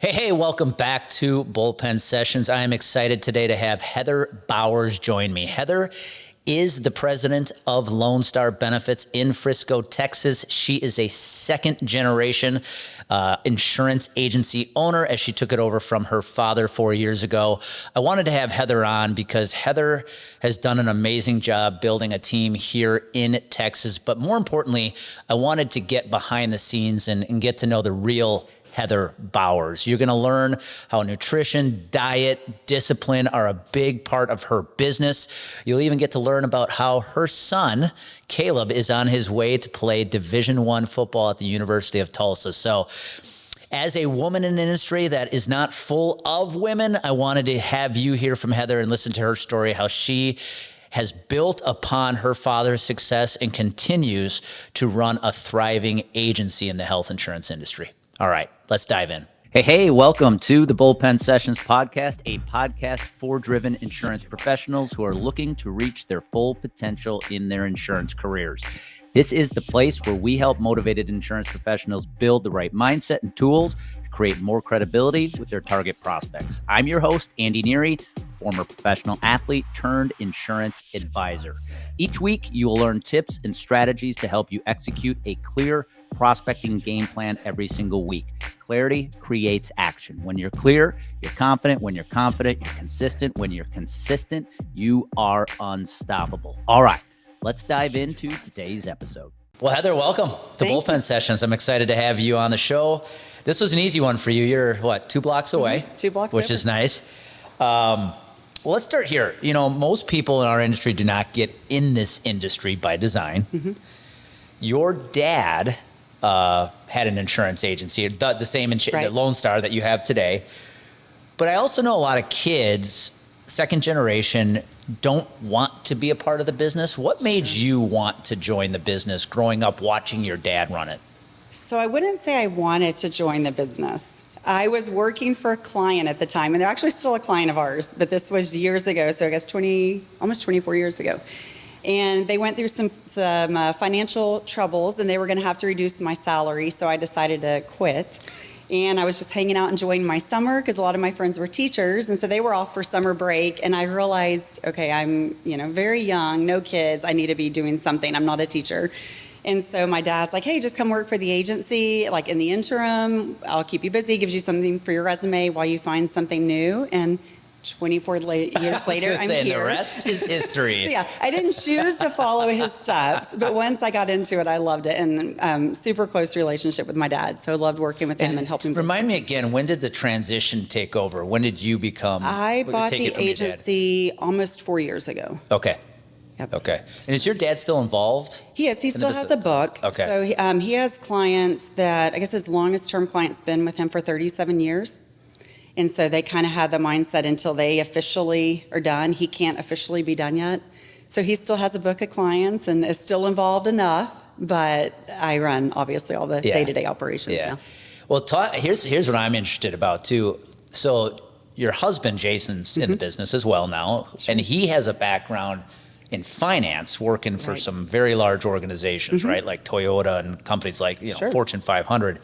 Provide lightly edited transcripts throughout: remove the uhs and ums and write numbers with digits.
Hey, welcome back to Bullpen Sessions. I am excited today to have Heather Bowers join me. Heather is the president of Lone Star Benefits in Frisco, Texas. She is a second-generation insurance agency owner as she took it over from her father 4 years ago. I wanted to have Heather on because Heather has done an amazing job building a team here in Texas. But more importantly, I wanted to get behind the scenes and get to know the real Heather Bowers. You're going to learn how nutrition, diet, discipline are a big part of her business. You'll even get to learn about how her son, Caleb, is on his way to play Division I football at the University of Tulsa. So as a woman in an industry that is not full of women, I wanted to have you hear from Heather and listen to her story, how she has built upon her father's success and continues to run a thriving agency in the health insurance industry. All right, let's dive in. Hey, welcome to the Bullpen Sessions podcast, a podcast for driven insurance professionals who are looking to reach their full potential in their insurance careers. This is the place where we help motivated insurance professionals build the right mindset and tools to create more credibility with their target prospects. I'm your host, Andy Neary, former professional athlete turned insurance advisor. Each week, you will learn tips and strategies to help you execute a clear prospecting game plan every single week. Clarity creates action. When you're clear, you're confident. When you're confident, you're consistent. When you're consistent, you are unstoppable. All right, let's dive into today's episode. Well, Heather, welcome to Bullpen Sessions. I'm excited to have you on the show. This was an easy one for you. You're, 2 blocks away? 2 blocks which over. Is nice. Well, let's start here. You know, most people in our industry do not get in this industry by design. Mm-hmm. Your dad had an insurance agency, the same the Lone Star that you have today. But I also know a lot of kids, second generation, don't want to be a part of the business. What made you want to join the business growing up watching your dad run it? So I wouldn't say I wanted to join the business. I was working for a client at the time, and they're actually still a client of ours, but this was years ago, so I guess almost 24 years ago. And they went through some financial troubles, and they were going to have to reduce my salary, so I decided to quit. And I was just hanging out enjoying my summer because a lot of my friends were teachers, and so they were off for summer break. And I realized, okay, I'm very young, no kids. I need to be doing something. I'm not a teacher. And so my dad's like, hey, just come work for the agency. Like in the interim, I'll keep you busy, gives you something for your resume while you find something new. And 24 years later, I'm here. The rest is history. So yeah, I didn't choose to follow his steps, but once I got into it, I loved it, and super close relationship with my dad. So I loved working with him and helping. Remind me again, when did the transition take over? When did you become? I bought the agency almost 4 years ago. Okay. Yep. Okay. And is your dad still involved? He is. He still has a book. Okay. So he has clients that, I guess his longest term client's been with him for 37 years. And so they kind of had the mindset until they officially are done. He can't officially be done yet. So he still has a book of clients and is still involved enough, but I run obviously all the day-to-day operations now. Well, here's what I'm interested about too. So your husband, Jason's in the business as well now, and he has a background in finance working for some very large organizations, right? Like Toyota and companies like Fortune 500.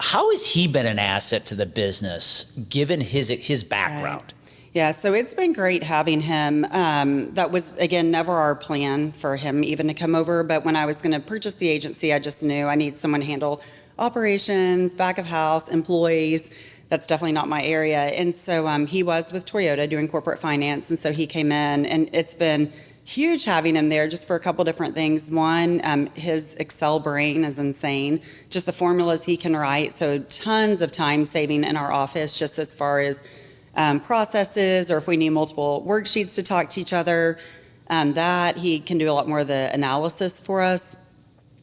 How has he been an asset to the business, given his background? Right. Yeah, so it's been great having him. That was, again, never our plan for him even to come over. But when I was going to purchase the agency, I just knew I need someone to handle operations, back of house, employees. That's definitely not my area. And so he was with Toyota doing corporate finance. And so he came in, and it's been huge having him there just for a couple different things. One, his Excel brain is insane. Just the formulas he can write. So tons of time saving in our office just as far as processes, or if we need multiple worksheets to talk to each other, that he can do a lot more of the analysis for us.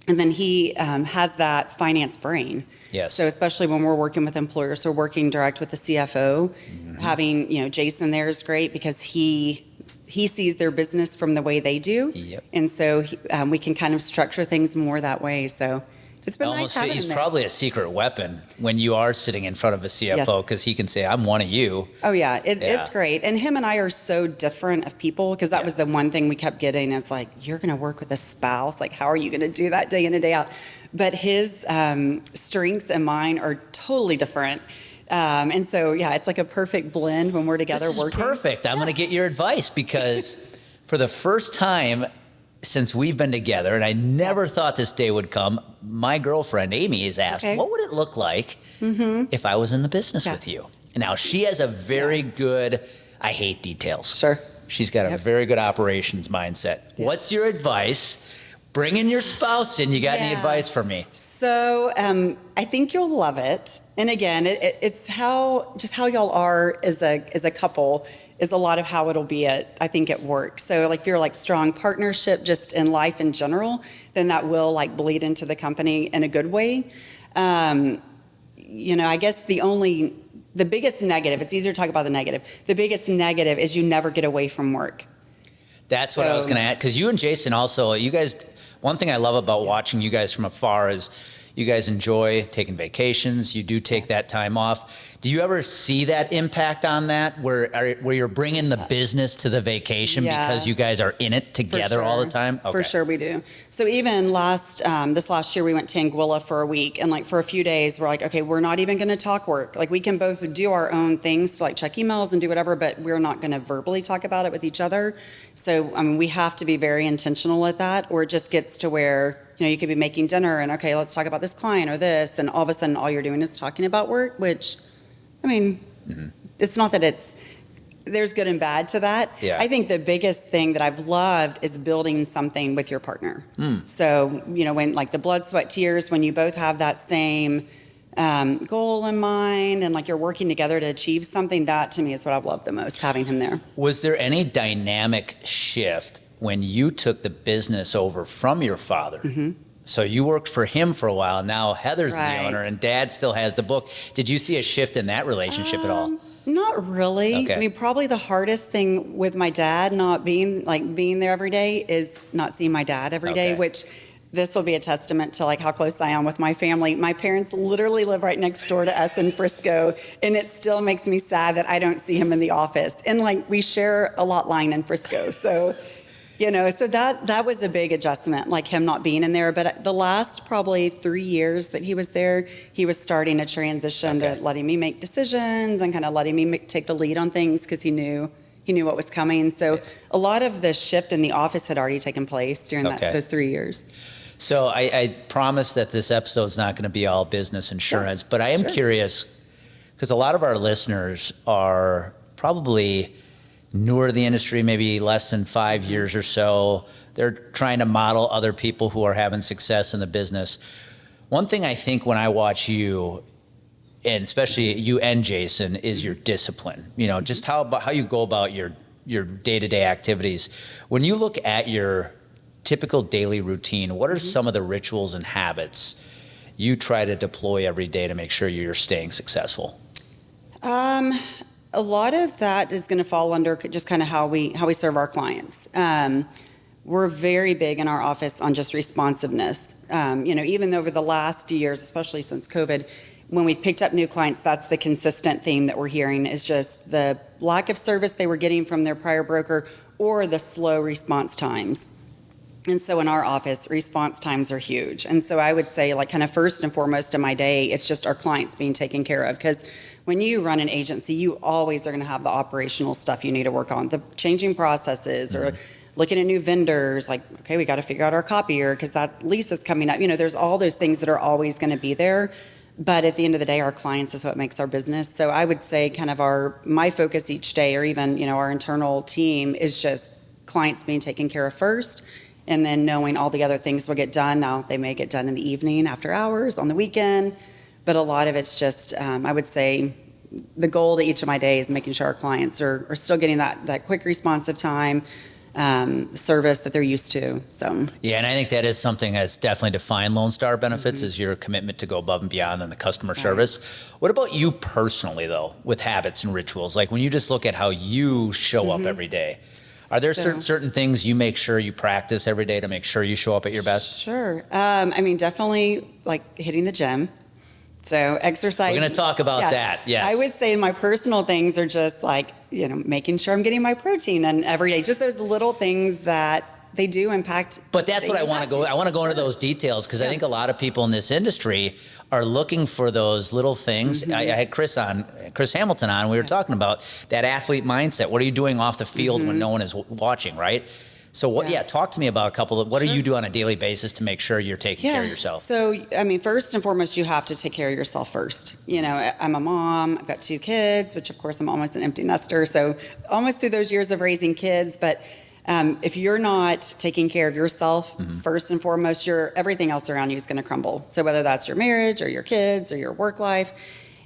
And then he has that finance brain. Yes. So especially when we're working with employers, so working direct with the CFO, having Jason there is great because he sees their business from the way they do. Yep. And so we can kind of structure things more that way. So it's been nice having him. He's there. probably a secret weapon when you are sitting in front of a CFO because he can say, I'm one of you. Oh, yeah. It's great. And him and I are so different of people because that was the one thing we kept getting is like, you're going to work with a spouse. Like, how are you going to do that day in and day out? but his strengths and mine are totally different. And so, yeah, it's like a perfect blend when we're together This is working. perfect. I'm going to get your advice because for the first time since we've been together, and I never thought this day would come, my girlfriend, Amy, has asked, what would it look like if I was in the business with you? Now, she has a very good, I hate details. Sure. She's got a very good operations mindset. What's your advice? Bringing your spouse in, you got any advice for me? So I think you'll love it. And again, it's how y'all are as a couple is a lot of how it'll be I think at work. So like if you're like strong partnership just in life in general, then that will like bleed into the company in a good way. I guess the biggest negative, it's easier to talk about the negative. The biggest negative is you never get away from work. That's what I was going to add. Because you and Jason also, you guys, one thing I love about watching you guys from afar is you guys enjoy taking vacations. You do take that time off. Do you ever see that impact on that where you're bringing the business to the vacation because you guys are in it together all the time? Okay. For sure we do. So even this last year we went to Anguilla for a week, and like for a few days we're like, okay, we're not even going to talk work. Like we can both do our own things to like check emails and do whatever, but we're not going to verbally talk about it with each other. So we have to be very intentional with that, or it just gets to where you could be making dinner and okay, let's talk about this client or this, and all of a sudden all you're doing is talking about work, which it's not that there's good and bad to that. Yeah. I think the biggest thing that I've loved is building something with your partner. So, when like the blood, sweat, tears, when you both have that same goal in mind and like you're working together to achieve something, that to me is what I've loved the most, having him there. Was there any dynamic shift when you took the business over from your father? So you worked for him for a while. Now Heather's the owner and Dad still has the book. Did you see a shift in that relationship at all? Not really. Okay. Probably the hardest thing with my dad not being there every day is not seeing my dad every day, which this will be a testament to like how close I am with my family. My parents literally live right next door to us in Frisco, and it still makes me sad that I don't see him in the office. And like we share a lot line in Frisco. So so that was a big adjustment, like him not being in there. But the last probably 3 years that he was there, he was starting to transition to letting me make decisions and kind of letting me take the lead on things because he knew what was coming. So a lot of the shift in the office had already taken place during those 3 years. So I promise that this episode is not going to be all business insurance, but I am curious because a lot of our listeners are probably newer to the industry, maybe less than 5 years or so. They're trying to model other people who are having success in the business. One thing I think when I watch you, and especially you and Jason, is your discipline. Just how you go about your day-to-day activities. When you look at your typical daily routine, what are some of the rituals and habits you try to deploy every day to make sure you're staying successful? A lot of that is going to fall under just kind of how we serve our clients. We're very big in our office on just responsiveness. Even over the last few years, especially since COVID, when we've picked up new clients, that's the consistent theme that we're hearing is just the lack of service they were getting from their prior broker or the slow response times. And so in our office, response times are huge. And so I would say like kind of first and foremost in my day, it's just our clients being taken care of. Because when you run an agency, you always are going to have the operational stuff you need to work on, the changing processes or looking at new vendors, like, okay, we got to figure out our copier because that lease is coming up. There's all those things that are always going to be there. But at the end of the day, our clients is what makes our business. So I would say kind of my focus each day, or even, our internal team, is just clients being taken care of first, and then knowing all the other things will get done. Now, they may get done in the evening, after hours, on the weekend, but a lot of it's just, I would say, the goal to each of my days is making sure our clients are still getting that quick responsive time, service that they're used to. So yeah, and I think that is something that's definitely defined Lone Star Benefits is your commitment to go above and beyond on the customer service. What about you personally, though, with habits and rituals? Like when you just look at how you show up every day, are there certain things you make sure you practice every day to make sure you show up at your best? Sure. Definitely like hitting the gym. So exercise. We're going to talk about that. Yes. I would say my personal things are just like, making sure I'm getting my protein and every day, just those little things that they do impact. But that's what I want to go. I want to go into those details because I think a lot of people in this industry are looking for those little things. I had Chris Hamilton on. We were talking about that athlete mindset. What are you doing off the field when no one is watching, right? So what? Yeah, talk to me about a couple of what do you do on a daily basis to make sure you're taking care of yourself? So I mean, first and foremost, you have to take care of yourself first. You know, I'm a mom. I've got 2 kids, which of course I'm almost an empty nester. So almost through those years of raising kids, but if you're not taking care of yourself first and foremost, everything else around you is going to crumble. So whether that's your marriage or your kids or your work life,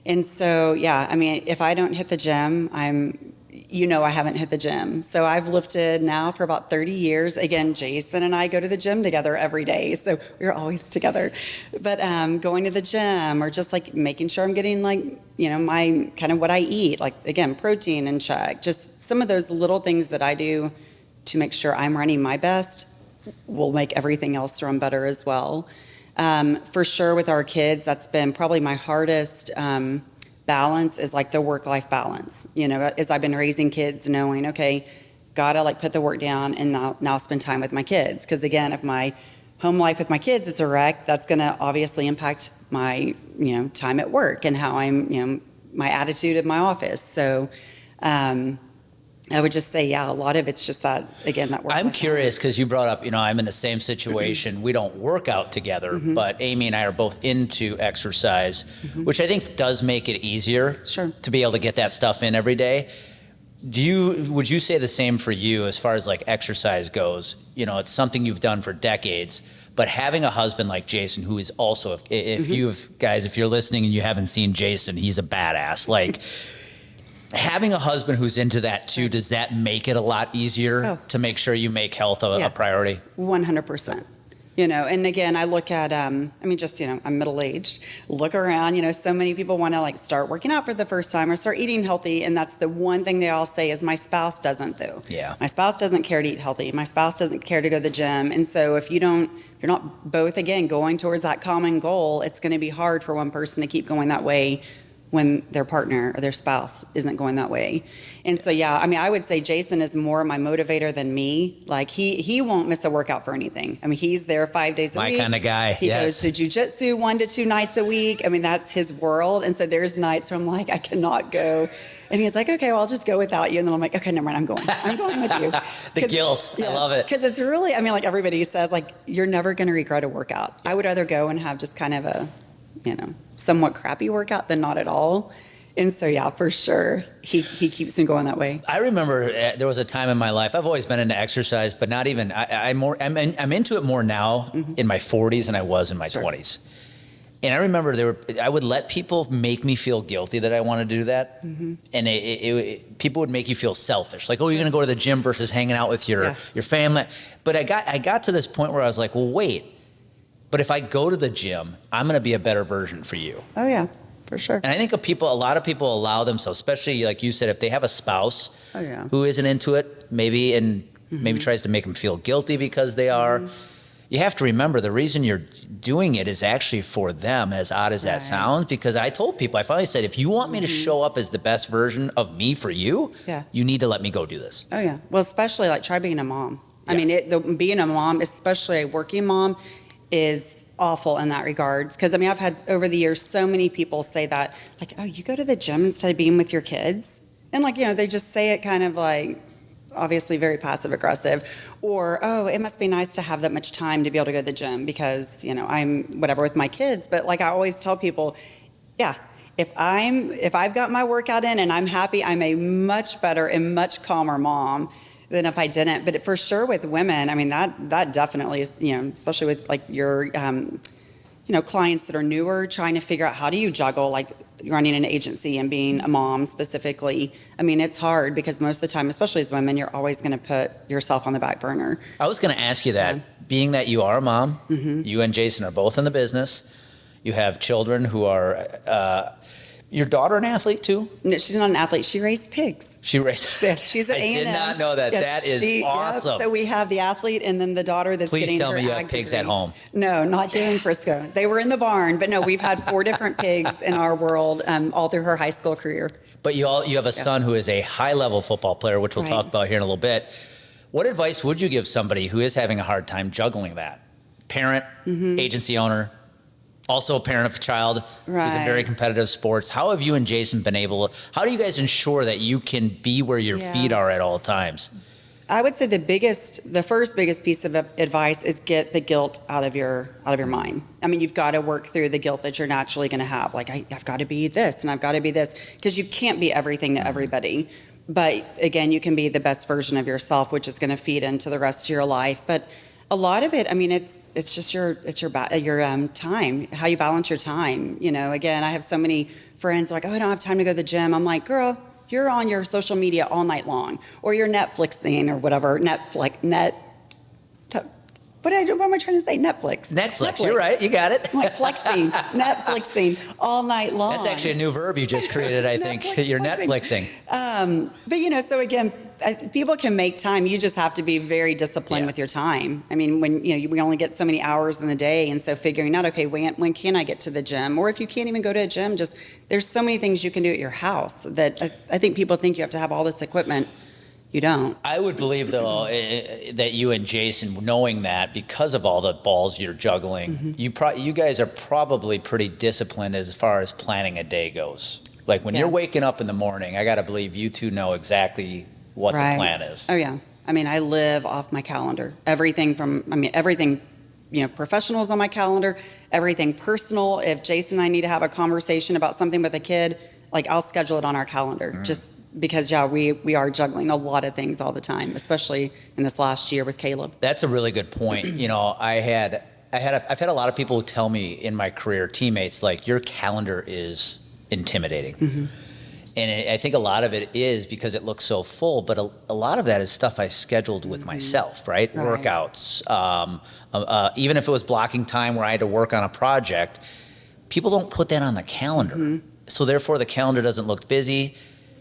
and so I mean, if I don't hit the gym, I haven't hit the gym. So I've lifted now for about 30 years. Again, Jason and I go to the gym together every day. So we're always together. But going to the gym or just like making sure I'm getting my kind of what I eat, like again, protein in check, just some of those little things that I do to make sure I'm running my best will make everything else run better as well. For sure with our kids, that's been probably my hardest balance is like the work-life balance, as I've been raising kids, knowing, okay, gotta like put the work down and now spend time with my kids. Because again, if my home life with my kids is a wreck, that's gonna obviously impact my, time at work and how I'm, my attitude at my office. So, I would just say, a lot of it's just that, again, that work. I'm curious because you brought up, I'm in the same situation. We don't work out together, but Amy and I are both into exercise, which I think does make it easier to be able to get that stuff in every day. Would you say the same for you as far as like exercise goes? It's something you've done for decades, but having a husband like Jason, who is also, if you're listening and you haven't seen Jason, he's a badass. Like, having a husband who's into that too, does that make it a lot easier to make sure you make health a priority? 100%. And again, I look at, I'm middle-aged, look around, so many people want to like start working out for the first time or start eating healthy. And that's the one thing they all say is my spouse doesn't though. Yeah. My spouse doesn't care to eat healthy. My spouse doesn't care to go to the gym. And so if you're not both, again, going towards that common goal, it's going to be hard for one person to keep going that way when their partner or their spouse isn't going that way. And so, I mean, I would say Jason is more my motivator than me. Like he won't miss a workout for anything. I mean, he's there 5 days a week. My kind of guy, He goes to jujitsu 1 to 2 nights a week. I mean, that's his world. And so there's nights where I'm like, I cannot go. And he's like, okay, well, I'll just go without you. And then I'm like, okay, never mind, I'm going with you. The guilt, I love it. Because it's really, I mean, like everybody says, like, you're never going to regret a workout. I would rather go and have just kind of a, somewhat crappy workout than not at all. And so, for sure, he keeps me going that way. I remember there was a time in my life, I've always been into exercise, but not even, I'm into it more now in my 40s than I was in my 20s. And I remember I would let people make me feel guilty that I want to do that. And people would make you feel selfish. Like, oh, you're going to go to the gym versus hanging out with your family. But I got to this point where I was like, well, wait. But if I go to the gym, I'm going to be a better version for you. Oh, yeah, for sure. And I think a lot of people allow themselves, especially like you said, if they have a spouse who isn't into it, maybe tries to make them feel guilty because they are. You have to remember the reason you're doing it is actually for them, as odd as that sounds, because I told people, I finally said, if you want me to show up as the best version of me for you, you need to let me go do this. Oh, yeah. Well, especially like try being a mom. I mean, being a mom, especially a working mom, is awful in that regards. Because, I mean, I've had over the years so many people say that, like, oh, you go to the gym instead of being with your kids? And, like, they just say it kind of like, obviously very passive aggressive. Or, oh, it must be nice to have that much time to be able to go to the gym because, I'm whatever with my kids. But, like, I always tell people, if I've got my workout in and I'm happy, I'm a much better and much calmer mom than if I didn't. But for sure with women, I mean, that definitely is, especially with like your, clients that are newer, trying to figure out how do you juggle like running an agency and being a mom specifically. I mean, it's hard because most of the time, especially as women, you're always going to put yourself on the back burner. I was going to ask you that, being that you are a mom, you and Jason are both in the business, you have children who are, your daughter an athlete too? No, she's not an athlete. She raised pigs. She's at A&M. I did not know that. That is awesome. So we have the athlete and then the daughter that's Please getting tell her me you ag have pigs degree. at home. No, not here in Frisco. They were in the barn, but no, we've had 4 different pigs in our world all through her high school career. But you have a son who is a high-level football player, which we'll talk about here in a little bit. What advice would you give somebody who is having a hard time juggling that? Parent, agency owner, also a parent of a child who's in very competitive sports. How have you and Jason been how do you guys ensure that you can be where your feet are at all times? I would say the first biggest piece of advice is get the guilt out of your mind. I mean, you've got to work through the guilt that you're naturally going to have. Like, I've got to be this and I've got to be this, because you can't be everything to everybody. But again, you can be the best version of yourself, which is going to feed into the rest of your life. But a lot of it, I mean, it's just your time, how you balance your time. You know, again, I have so many friends like, oh, I don't have time to go to the gym. I'm like, girl, you're on your social media all night long, or you're Netflixing or whatever. What am I trying to say? Netflix. You're right. You got it. I'm like Netflixing all night long. That's actually a new verb you just created, I think. You're Netflixing. But, you know, so again, people can make time. You just have to be very disciplined with your time. I mean, when, you know, we only get so many hours in the day. And so figuring out, okay, when can I get to the gym? Or if you can't even go to a gym, there's so many things you can do at your house that I think people think you have to have all this equipment. You don't. I would believe, though, that you and Jason, knowing that because of all the balls you're juggling, you guys are probably pretty disciplined as far as planning a day goes. Like when you're waking up in the morning, I got to believe you two know exactly what the plan is. Oh, yeah. I mean, I live off my calendar. Everything, you know, professional is on my calendar, everything personal. If Jason and I need to have a conversation about something with a kid, like I'll schedule it on our calendar. Just because, we are juggling a lot of things all the time, especially in this last year with Caleb. That's a really good point. You know, I've had a lot of people who tell me in my career, teammates, like, your calendar is intimidating. And I think a lot of it is because it looks so full, but a lot of that is stuff I scheduled with myself, right? Workouts. Even if it was blocking time where I had to work on a project, people don't put that on the calendar. So therefore the calendar doesn't look busy.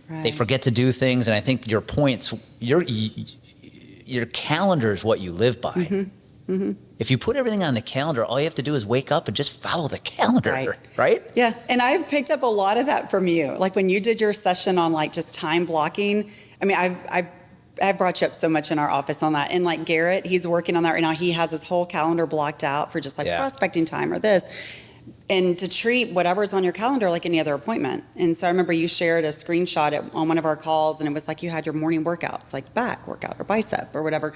They forget to do things, and I think your points, your calendar is what you live by. If you put everything on the calendar, all you have to do is wake up and just follow the calendar, right? Yeah, and I've picked up a lot of that from you. Like when you did your session on like just time blocking. I mean, I've brought you up so much in our office on that. And like Garrett, he's working on that right now. He has his whole calendar blocked out for just like prospecting time or this. And to treat whatever's on your calendar like any other appointment. And so I remember you shared a screenshot on one of our calls, and it was like you had your morning workouts, like back workout or bicep or whatever.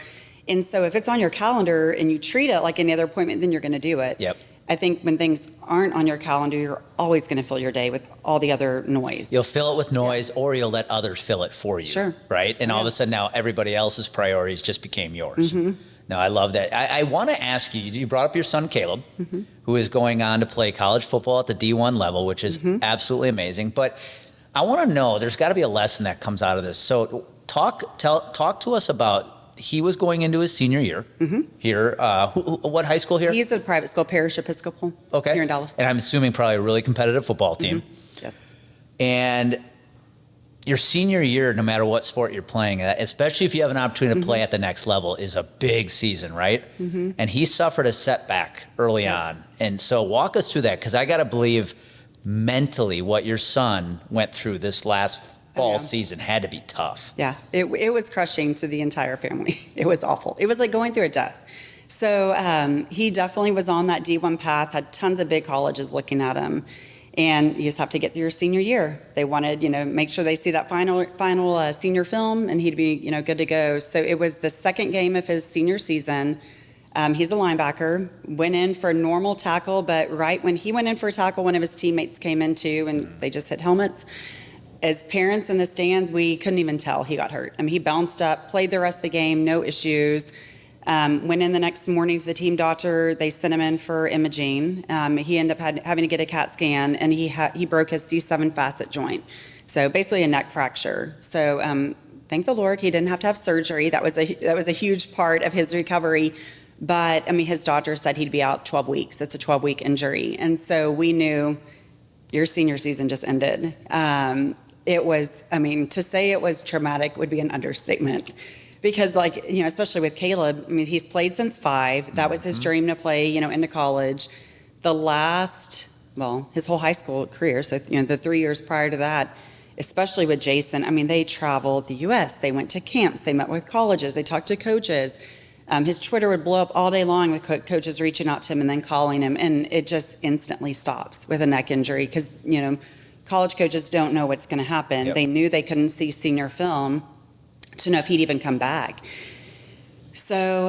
And so if it's on your calendar and you treat it like any other appointment, then you're going to do it. Yep. I think when things aren't on your calendar, you're always going to fill your day with all the other noise. You'll fill it with noise, or you'll let others fill it for you. Sure. Right? And all of a sudden now everybody else's priorities just became yours. No, I love that. I want to ask you, you brought up your son, Caleb, who is going on to play college football at the D1 level, which is absolutely amazing. But I want to know, there's got to be a lesson that comes out of this. So talk to us about, he was going into his senior year here. What high school here? He's at a private school, Parish Episcopal, here in Dallas. And I'm assuming probably a really competitive football team. Yes. And your senior year, no matter what sport you're playing, especially if you have an opportunity to play at the next level, is a big season, right? And he suffered a setback early on. And so walk us through that, because I got to believe mentally what your son went through this last fall season had to be tough. Yeah, it was crushing to the entire family. It was awful. It was like going through a death. So he definitely was on that D1 path, had tons of big colleges looking at him. And you just have to get through your senior year. They wanted, make sure they see that final senior film, and he'd be, good to go. So it was the second game of his senior season. He's a linebacker, went in for a normal tackle, but right when he went in for a tackle, one of his teammates came in too, and they just hit helmets. As parents in the stands, we couldn't even tell he got hurt. I mean, he bounced up, played the rest of the game, no issues. Went in the next morning to the team doctor. They sent him in for imaging. He ended up having to get a CAT scan, and he broke his C7 facet joint. So basically a neck fracture. So thank the Lord he didn't have to have surgery. That was a huge part of his recovery. But I mean, his doctor said he'd be out 12 weeks. It's a 12-week injury. And so we knew your senior season just ended. It was, to say it was traumatic would be an understatement. Because especially with Caleb, he's played since 5. That was his dream to play, into college. His whole high school career, so, the 3 years prior to that, especially with Jason, I mean, they traveled the U.S., they went to camps, they met with colleges, they talked to coaches. His Twitter would blow up all day long with coaches reaching out to him and then calling him, and it just instantly stops with a neck injury because, college coaches don't know what's going to happen. Yep. They knew they couldn't see senior film to know if he'd even come back. So,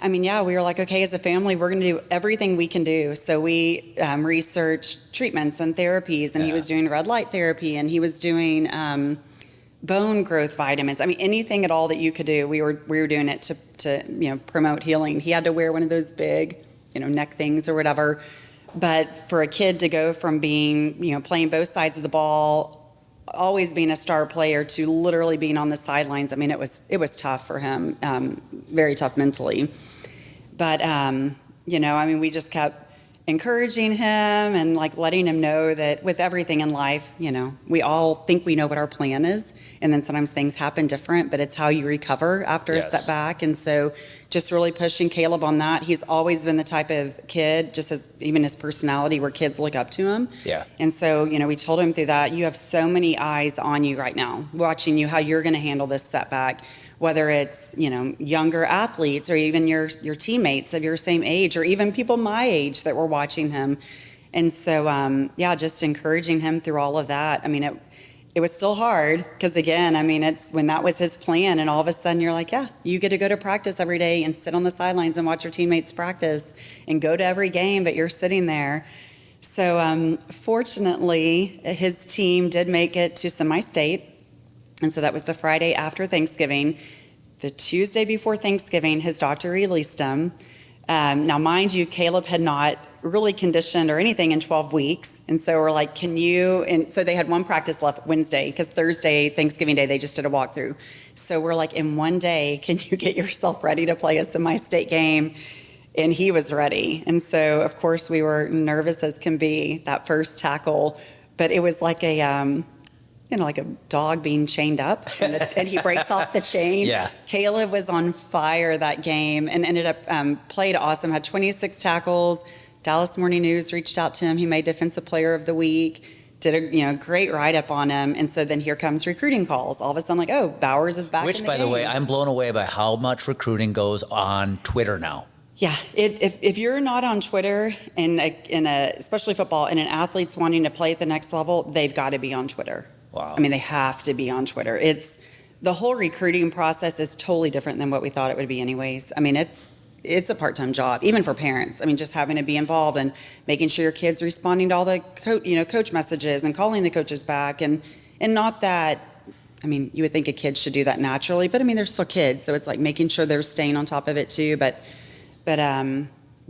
we were like, okay, as a family, we're going to do everything we can do. So we researched treatments and therapies, and he was doing red light therapy, and he was doing bone growth vitamins. I mean, anything at all that you could do, we were doing it to promote healing. He had to wear one of those big, neck things or whatever. But for a kid to go from being, playing both sides of the ball, always being a star player, to literally being on the sidelines, I mean, it was tough for him, very tough mentally. But, we just kept encouraging him and like letting him know that with everything in life, we all think we know what our plan is. And then sometimes things happen different, but it's how you recover after a setback. And so just really pushing Caleb on that. He's always been the type of kid, just as even his personality, where kids look up to him. Yeah. And so, we told him through that, you have so many eyes on you right now, watching you, how you're going to handle this setback, whether it's, younger athletes or even your teammates of your same age, or even people my age that were watching him. And so, just encouraging him through all of that. I mean, it was still hard because, again, it's when that was his plan, and all of a sudden you're like, you get to go to practice every day and sit on the sidelines and watch your teammates practice and go to every game, but you're sitting there. So fortunately, his team did make it to semi-state, and so that was the Friday after Thanksgiving. The Tuesday before Thanksgiving, his doctor released him. Now, mind you, Caleb had not really conditioned or anything in 12 weeks. And so we're like, and so they had one practice left Wednesday, because Thursday, Thanksgiving Day, they just did a walkthrough. So we're like, in one day, can you get yourself ready to play a semi-state game? And he was ready. And so, of course, we were nervous as can be, that first tackle. But it was like like a dog being chained up, and he breaks off the chain. Yeah. Caleb was on fire that game and ended up played awesome, had 26 tackles. Dallas Morning News reached out to him. He made Defensive Player of the Week, did a great write-up on him. And so then here comes recruiting calls. All of a sudden, like, oh, Bowers is back in the game. Which, by the way, I'm blown away by how much recruiting goes on Twitter now. Yeah, if you're not on Twitter especially football, and an athlete's wanting to play at the next level, they've got to be on Twitter. Wow. I mean, they have to be on Twitter. The whole recruiting process is totally different than what we thought it would be anyways. I mean, it's a part-time job, even for parents. I mean, just having to be involved and making sure your kid's responding to all the coach messages and calling the coaches back. And not that, you would think a kid should do that naturally, but they're still kids. So it's like making sure they're staying on top of it too.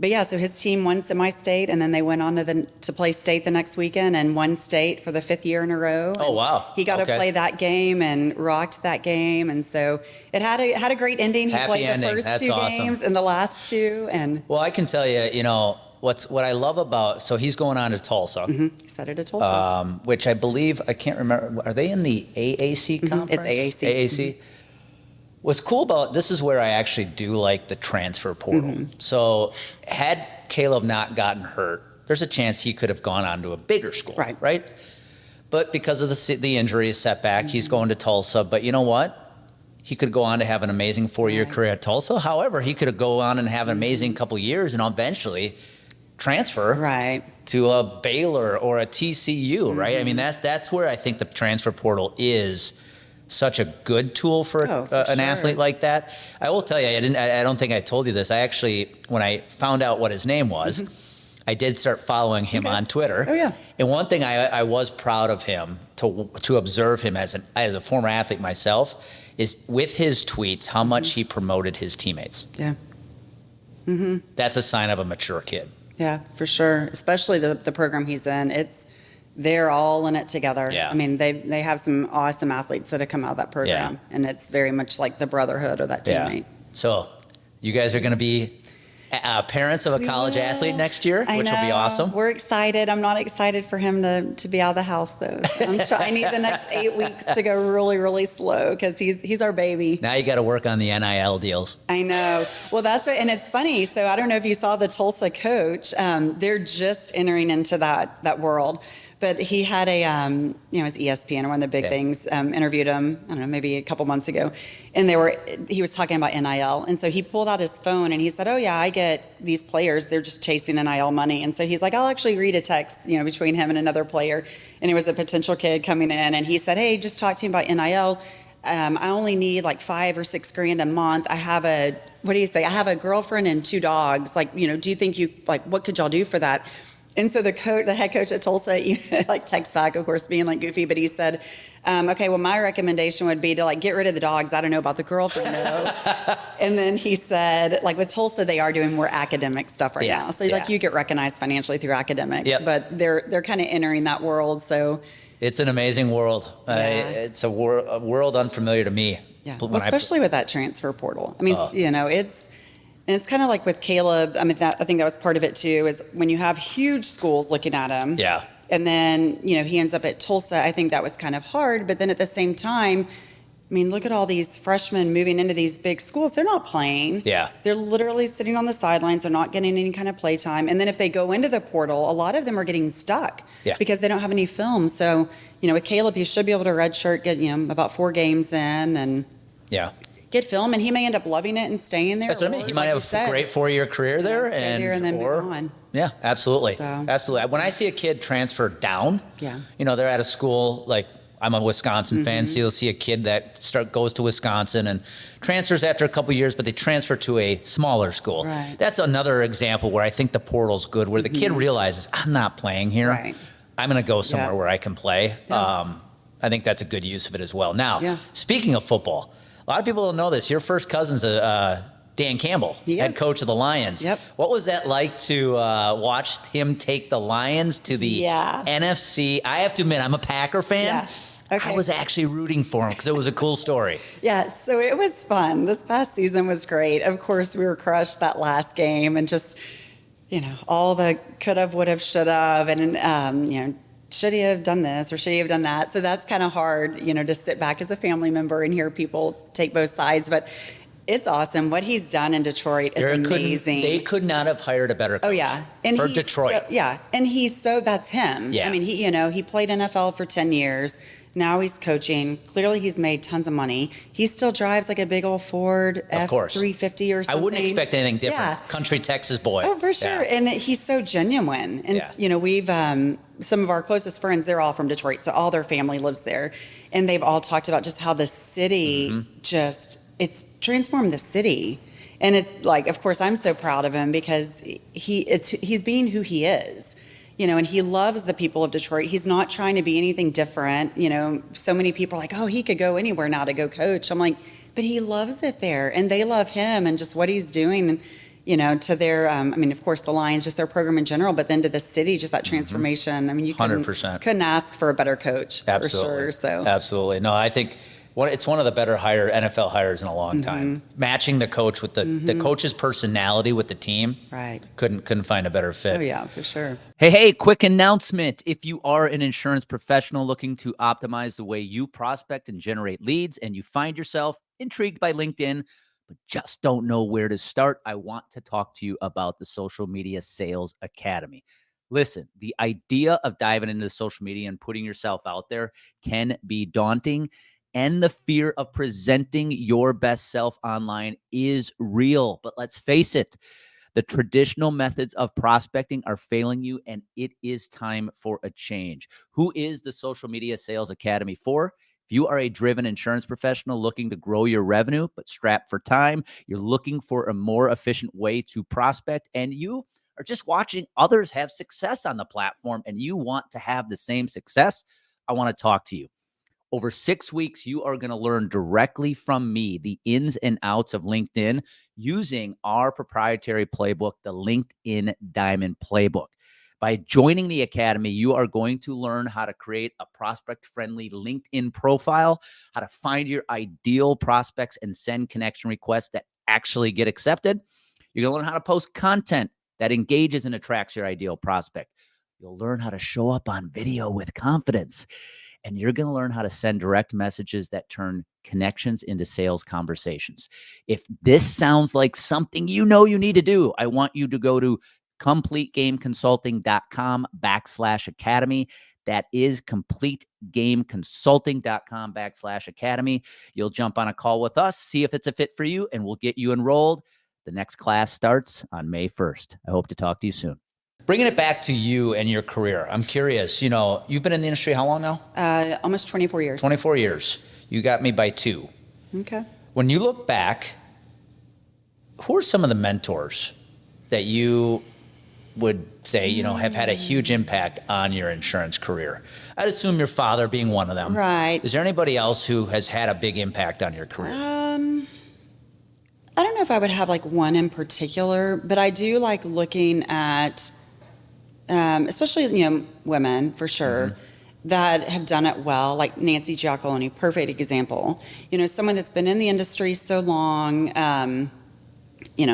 But yeah, so his team won semi-state, and then they went on to play state the next weekend and won state for the 5th year in a row. Oh, wow. He got to play that game and rocked that game, and so it had a great ending. He played the first two games and the last two, and well, I can tell you, what I love about, so he's going on to Tulsa. He said it to Tulsa, which I believe, I can't remember, are they in the AAC conference? It's AAC. AAC. What's cool about this is where I actually do like the transfer portal. So had Caleb not gotten hurt, there's a chance he could have gone on to a bigger school, right? But because of the injury setback, he's going to Tulsa. But you know what? He could go on to have an amazing 4-year career at Tulsa. However, he could go on and have an amazing couple years and eventually transfer to a Baylor or a TCU, right? I mean, that's where I think the transfer portal is such a good tool for an athlete like that. I will tell you, I don't think I told you this. I actually, when I found out what his name was, I did start following him on Twitter. Oh, yeah. And one thing I was proud of him to observe him as a former athlete myself is with his tweets, how much he promoted his teammates. Yeah. That's a sign of a mature kid. Yeah, for sure. Especially the program he's in. They're all in it together. Yeah. I mean, they have some awesome athletes that have come out of that program, and it's very much like the brotherhood of that teammate. So you guys are going to be parents of a college athlete next year, which will be awesome. We're excited. I'm not excited for him to be out of the house, though. So I need the next 8 weeks to go really, really slow because he's our baby. Now you got to work on the NIL deals. I know. Well, that's what, and it's funny. So I don't know if you saw the Tulsa coach. They're just entering into that world. But he had a, it was ESPN, one of the big things, interviewed him, I don't know, maybe a couple months ago. And he was talking about NIL. And so he pulled out his phone and he said, oh yeah, I get these players, they're just chasing NIL money. And so he's like, I'll actually read a text, between him and another player. And it was a potential kid coming in and he said, hey, just talk to him about NIL. I only need like $5 or $6 grand a month. I have what do you say? I have a girlfriend and 2 dogs. Like, do you think what could y'all do for that? And so the head coach at Tulsa, text back, of course, being like goofy, but he said, okay, well, my recommendation would be to get rid of the dogs. I don't know about the girlfriend though. And then he said, with Tulsa, they are doing more academic stuff right now. So you get recognized financially through academics, but they're kind of entering that world. So it's an amazing world. It's a world unfamiliar to me. Yeah, especially with that transfer portal. I mean, it's kind of like with Caleb. I mean, I think that was part of it too, is when you have huge schools looking at him. Yeah. And then, he ends up at Tulsa. I think that was kind of hard. But then at the same time, I mean, look at all these freshmen moving into these big schools. They're not playing. Yeah. They're literally sitting on the sidelines. They're not getting any kind of play time. And then if they go into the portal, a lot of them are getting stuck because they don't have any film. So, with Caleb, he should be able to redshirt, get, about 4 games in and get film. And he may end up loving it and staying there. That's what I mean. He might have a great 4-year career there. Stay there and then move on. Yeah, absolutely. Absolutely. When I see a kid transfer down, they're at a school I'm a Wisconsin fan, so you'll see a kid that goes to Wisconsin and transfers after a couple of years, but they transfer to a smaller school. Right. That's another example where I think the portal's good, where the kid realizes, I'm not playing here. Right. I'm going to go somewhere where I can play. Yeah. I think that's a good use of it as well. Now, speaking of football, a lot of people don't know this. Your first cousin's Dan Campbell, head coach of the Lions. Yep. What was that like to watch him take the Lions to the NFC? I have to admit, I'm a Packer fan. Yeah. Okay. I was actually rooting for him because it was a cool story. Yeah, so it was fun. This past season was great. Of course, we were crushed that last game and just, all the could have, would have, should have, and, should he have done this or should he have done that? So that's kind of hard, to sit back as a family member and hear people take both sides. But it's awesome. What he's done in Detroit is amazing. They could not have hired a better coach. Oh, yeah. For Detroit. And that's him. Yeah. I mean, he played NFL for 10 years. Now he's coaching. Clearly, he's made tons of money. He still drives like a big old Ford F-350 or something. I wouldn't expect anything different. Yeah. Country Texas boy. Oh, for sure. Yeah. And he's so genuine. And, we've, some of our closest friends, they're all from Detroit. So all their family lives there. And they've all talked about just how the city it's transformed the city. And it's of course, I'm so proud of him because he's being who he is. And he loves the people of Detroit. He's not trying to be anything different. So many people are like, oh, he could go anywhere now to go coach. I'm like, but he loves it there and they love him and just what he's doing, to their, of course the Lions, just their program in general, but then to the city, just that transformation. I mean, you 100%. Couldn't ask for a better coach. Absolutely. For sure. So absolutely. No, I think it's one of the better NFL hires in a long time. Matching the coach with the coach's personality with the team. Right. Couldn't find a better fit. Oh, yeah, for sure. Hey, quick announcement. If you are an insurance professional looking to optimize the way you prospect and generate leads, and you find yourself intrigued by LinkedIn, but just don't know where to start, I want to talk to you about the Social Media Sales Academy. Listen, the idea of diving into social media and putting yourself out there can be daunting. And the fear of presenting your best self online is real. But let's face it, the traditional methods of prospecting are failing you, and it is time for a change. Who is the Social Media Sales Academy for? If you are a driven insurance professional looking to grow your revenue, but strapped for time, you're looking for a more efficient way to prospect, and you are just watching others have success on the platform, and you want to have the same success, I want to talk to you. Over 6 weeks, you are going to learn directly from me the ins and outs of LinkedIn using our proprietary playbook, the LinkedIn Diamond Playbook. By joining the Academy, you are going to learn how to create a prospect-friendly LinkedIn profile, how to find your ideal prospects and send connection requests that actually get accepted. You're going to learn how to post content that engages and attracts your ideal prospect. You'll learn how to show up on video with confidence. And you're going to learn how to send direct messages that turn connections into sales conversations. If this sounds like something you need to do, I want you to go to CompleteGameConsulting.com/academy. That is CompleteGameConsulting.com/academy. You'll jump on a call with us, see if it's a fit for you, and we'll get you enrolled. The next class starts on May 1st. I hope to talk to you soon. Bringing it back to you and your career, I'm curious, you've been in the industry how long now? Almost 24 years. 24 years. You got me by 2. Okay. When you look back, who are some of the mentors that you would say, have had a huge impact on your insurance career? I'd assume your father being one of them. Right. Is there anybody else who has had a big impact on your career? I don't know if I would have like one in particular, but I do like looking at, especially, women for sure, that have done it well, like Nancy Giacalone, perfect example. Someone that's been in the industry so long,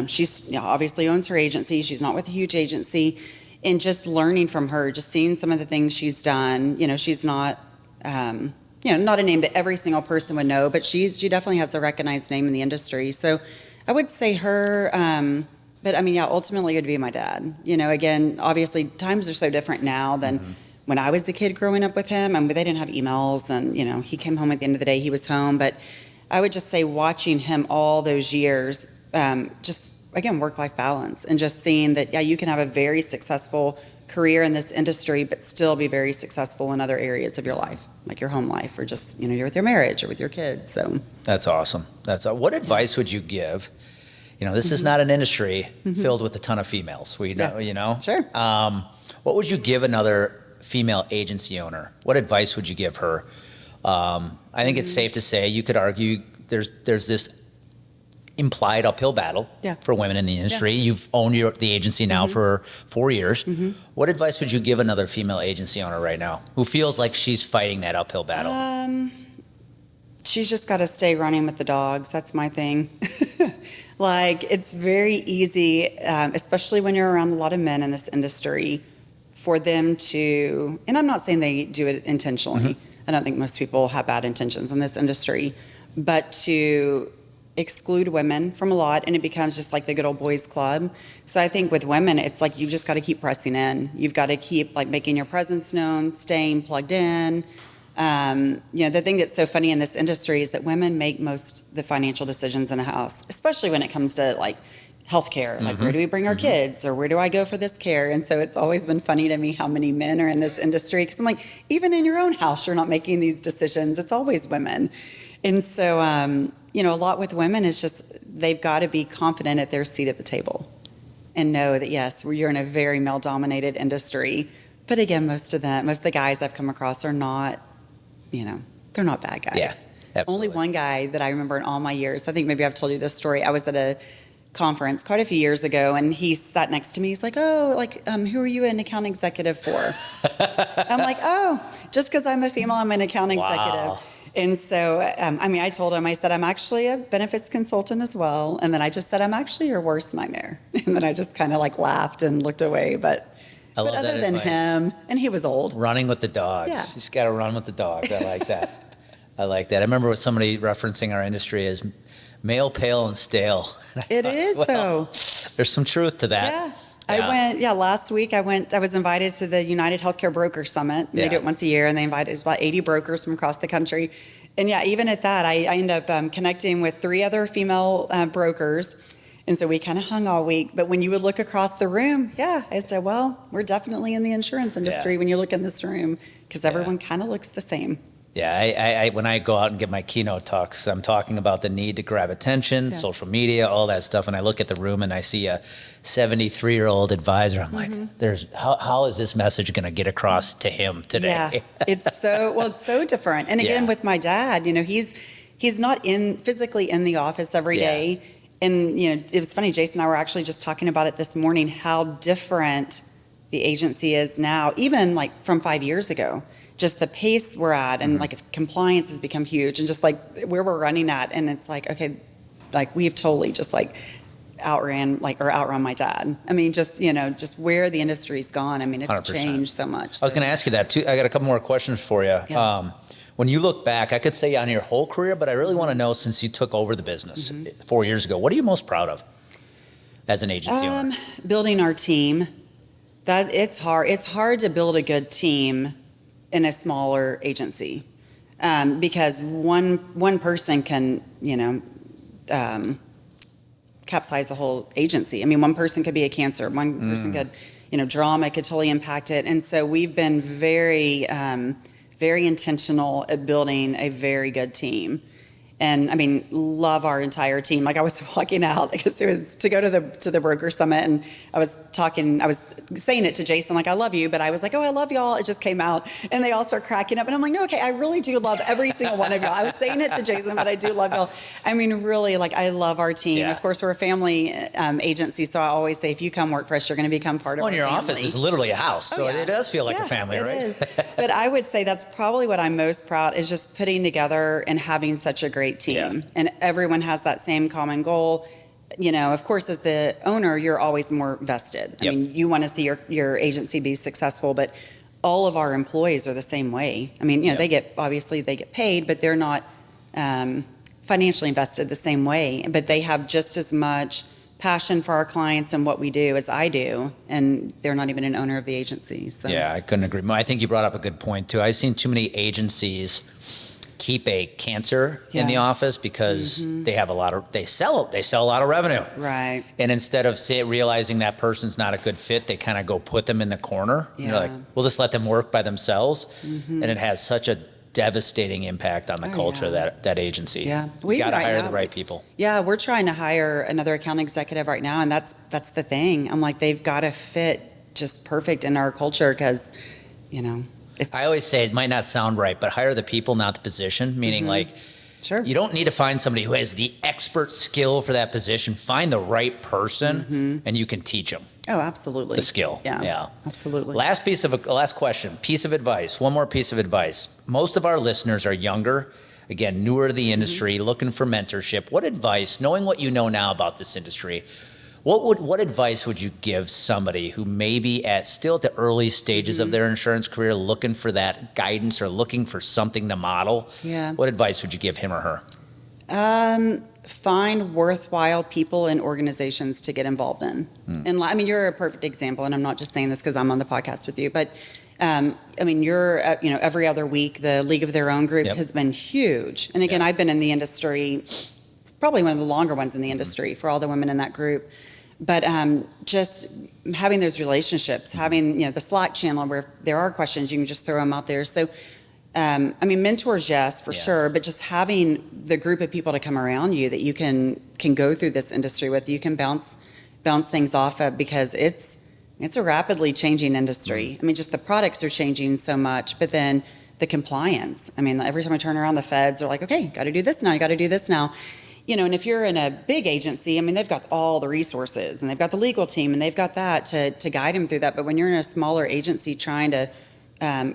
she's obviously owns her agency. She's not with a huge agency. And just learning from her, just seeing some of the things she's done, she's not, not a name that every single person would know, but she definitely has a recognized name in the industry. So I would say her, but ultimately it would be my dad. Again, obviously times are so different now than when I was a kid growing up with him. They didn't have emails and, he came home at the end of the day, he was home. But I would just say watching him all those years, just again, work-life balance and just seeing that, you can have a very successful career in this industry, but still be very successful in other areas of your life, like your home life or just, you're with your marriage or with your kids. So that's awesome. What advice would you give? This is not an industry filled with a ton of females. Sure. What would you give another female agency owner? What advice would you give her? I think it's safe to say you could argue there's this implied uphill battle for women in the industry. Yeah. You've owned the agency now for 4 years. What advice would you give another female agency owner right now who feels like she's fighting that uphill battle? She's just got to stay running with the dogs. That's my thing. It's very easy, especially when you're around a lot of men in this industry, for them to, and I'm not saying they do it intentionally. I don't think most people have bad intentions in this industry, but to exclude women from a lot, and it becomes just like the good old boys club. So I think with women, it's like you've just got to keep pressing in. You've got to keep making your presence known, staying plugged in. The thing that's so funny in this industry is that women make most the financial decisions in a house, especially when it comes to healthcare. Where do we bring our kids, or where do I go for this care? And so it's always been funny to me how many men are in this industry, because I'm like, even in your own house, you're not making these decisions. It's always women. And so, a lot with women is just they've got to be confident at their seat at the table and know that, yes, you're in a very male-dominated industry. But again, most of the guys I've come across are not, they're not bad guys. Yeah, absolutely. Only one guy that I remember in all my years, I think maybe I've told you this story. I was at a conference quite a few years ago, and he sat next to me. He's like, who are you an account executive for? I'm like, just because I'm a female, I'm an account executive. And so, I told him, I said, I'm actually a benefits consultant as well. And then I just said, I'm actually your worst nightmare. And then I just kind of laughed and looked away. But other than him, and he was old. Running with the dogs. Yeah. You just got to run with the dogs. I like that. I remember what somebody referencing our industry as male, pale, and stale. It is, though. There's some truth to that. Yeah. Last week I was invited to the United Healthcare Broker Summit. They do it once a year, and they invited about 80 brokers from across the country. And even at that, I end up connecting with 3 other female brokers. And so we kind of hung all week. But when you would look across the room, I said, well, we're definitely in the insurance industry when you look in this room, because everyone kind of looks the same. Yeah, I when I go out and give my keynote talks, I'm talking about the need to grab attention, social media, all that stuff. And I look at the room and I see a 73-year-old advisor. I'm like, how is this message going to get across to him today? Yeah, it's so different. And again, with my dad, he's not physically in the office every day. And, it was funny, Jason and I were actually just talking about it this morning, how different the agency is now, even from 5 years ago. Just the pace we're at, and if compliance has become huge, and just where we're running at, and it's okay, we've totally just outrun my dad. Just where the industry's gone. It's 100%. changed so much. I was going to ask you that too. I got a couple more questions for you. Yeah. When you look back, I could say on your whole career, but I really want to know, since you took over the business 4 years ago, what are you most proud of as an agency owner? Building our team. That it's hard. It's hard to build a good team in a smaller agency, because one person can, capsize the whole agency. I mean, one person could be a cancer, one person could, drama could totally impact it. And so we've been very, very intentional at building a very good team. And I mean, love our entire team. Like I was walking out because it was to go to the broker summit, and I was saying it to Jason, like, I love you, but I was like, oh, I love y'all. It just came out, and they all start cracking up, and I'm like, no, okay, I really do love every single one of y'all. I was saying it to Jason, but I do love y'all. I mean, really, like, I love our team. Yeah. Of course, we're a family agency, so I always say, if you come work for us, you're going to become part of our your family. office is literally a house, so it does feel like a family, right? It is. But I would say that's probably what I'm most proud is just putting together and having such a great team. Yeah. And everyone has that same common goal. Of course, as the owner, you're always more vested. I mean, you want to see your agency be successful, but all of our employees are the same way. I mean, they get paid, but they're not financially invested the same way. But they have just as much passion for our clients and what we do as I do, and they're not even an owner of the agency. So. Yeah, I couldn't agree more. I think you brought up a good point too. I've seen too many agencies keep a cancer in the office because they have they sell a lot of revenue. Right. And instead of realizing that person's not a good fit, they kind of go put them in the corner. Yeah. You're like, we'll just let them work by themselves. And it has such a devastating impact on the culture of that agency. Yeah. You got to hire the right people. Yeah, we're trying to hire another account executive right now, and that's the thing. I'm like, they've got to fit just perfect in our culture because, I always say it might not sound right, but hire the people, not the position, meaning Sure. you don't need to find somebody who has the expert skill for that position. Find the right person and you can teach them. Oh, absolutely. The skill. Yeah. Absolutely. Last question, piece of advice. One more piece of advice. Most of our listeners are younger, again, newer to the industry, looking for mentorship. What advice, knowing what you know now about this industry, what advice would you give somebody who may be still at the early stages of their insurance career, looking for that guidance or looking for something to model? Yeah. What advice would you give him or her? Find worthwhile people and organizations to get involved in. And I mean, you're a perfect example, and I'm not just saying this because I'm on the podcast with you, but I mean, you're, every other week, the League of Their Own group has been huge. And again, I've been in the industry, probably one of the longer ones in the industry for all the women in that group. But just having those relationships, having, the Slack channel where there are questions, you can just throw them out there. So, I mean, mentors, yes, for sure, but just having the group of people to come around you that you can go through this industry with, you can bounce things off of, because it's a rapidly changing industry. I mean, just the products are changing so much, but then the compliance. I mean, every time I turn around, the feds are like, okay, got to do this now, you got to do this now. And if you're in a big agency, I mean, they've got all the resources, and they've got the legal team, and they've got that to guide them through that. But when you're in a smaller agency trying to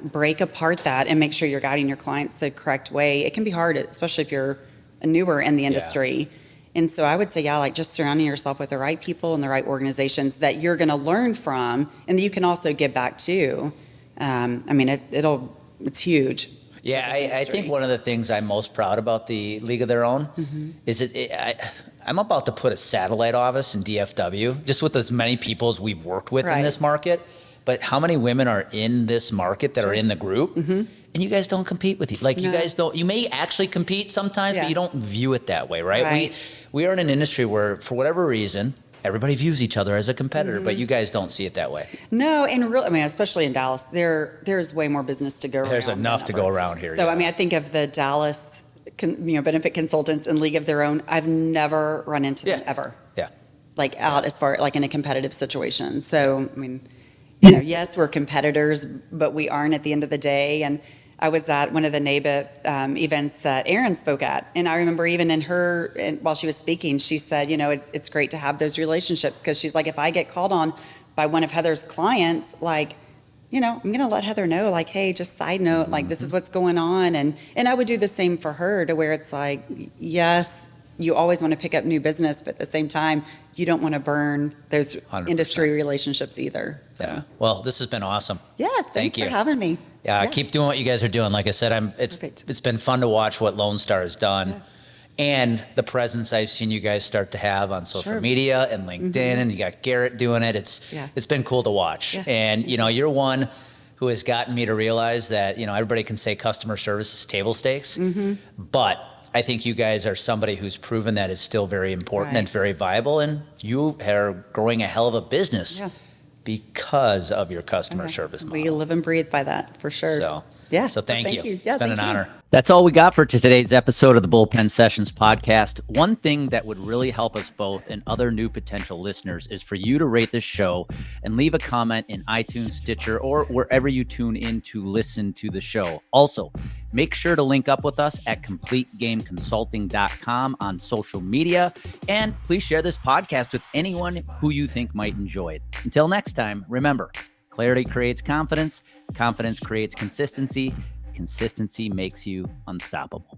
break apart that and make sure you're guiding your clients the correct way, it can be hard, especially if you're newer in the industry. And so I would say, just surrounding yourself with the right people and the right organizations that you're going to learn from and that you can also give back to. I mean, it's huge. Yeah, I think one of the things I'm most proud about the League of Their Own is I'm about to put a satellite office in DFW, just with as many people as we've worked with in this market. But how many women are in this market that are in the group? And you guys don't compete with you. Like, you guys don't, you may actually compete sometimes, but you don't view it that way, right? We are in an industry where, for whatever reason, everybody views each other as a competitor, but you guys don't see it that way. No, and I mean, especially in Dallas, there's way more business to go around. There's enough to go around here. So, I mean, I think of the Dallas, benefit consultants and League of Their Own. I've never run into them ever. Yeah. Like out as far, like in a competitive situation. So, I mean, yes, we're competitors, but we aren't at the end of the day. And I was at one of the NABIT events that Erin spoke at. And I remember even while she was speaking, she said, it's great to have those relationships, because she's like, if I get called on by one of Heather's clients, like, I'm going to let Heather know, like, hey, just side note, like, this is what's going on. And I would do the same for her, to where it's like, yes, you always want to pick up new business, but at the same time, you don't want to burn those 100%. Industry relationships either. So. Yeah. Well, this has been awesome. Yes, thanks for having me. Yeah, keep doing what you guys are doing. Like I said, it's been fun to watch what Lone Star has done, and the presence I've seen you guys start to have on social media and LinkedIn, and you got Garrett doing it. It's been cool to watch. Yeah. And you're one who has gotten me to realize that, everybody can say customer service is table stakes, but I think you guys are somebody who's proven that is still very important and very viable, and you are growing a hell of a business because of your customer service model. We live and breathe by that, for sure. So thank you. Yeah, it's been an honor. That's all we got for today's episode of the Bullpen Sessions podcast. One thing that would really help us both and other new potential listeners is for you to rate this show and leave a comment in iTunes, Stitcher, or wherever you tune in to listen to the show. Also, make sure to link up with us at CompleteGameConsulting.com on social media. And please share this podcast with anyone who you think might enjoy it. Until next time, remember, clarity creates confidence. Confidence creates consistency. Consistency makes you unstoppable.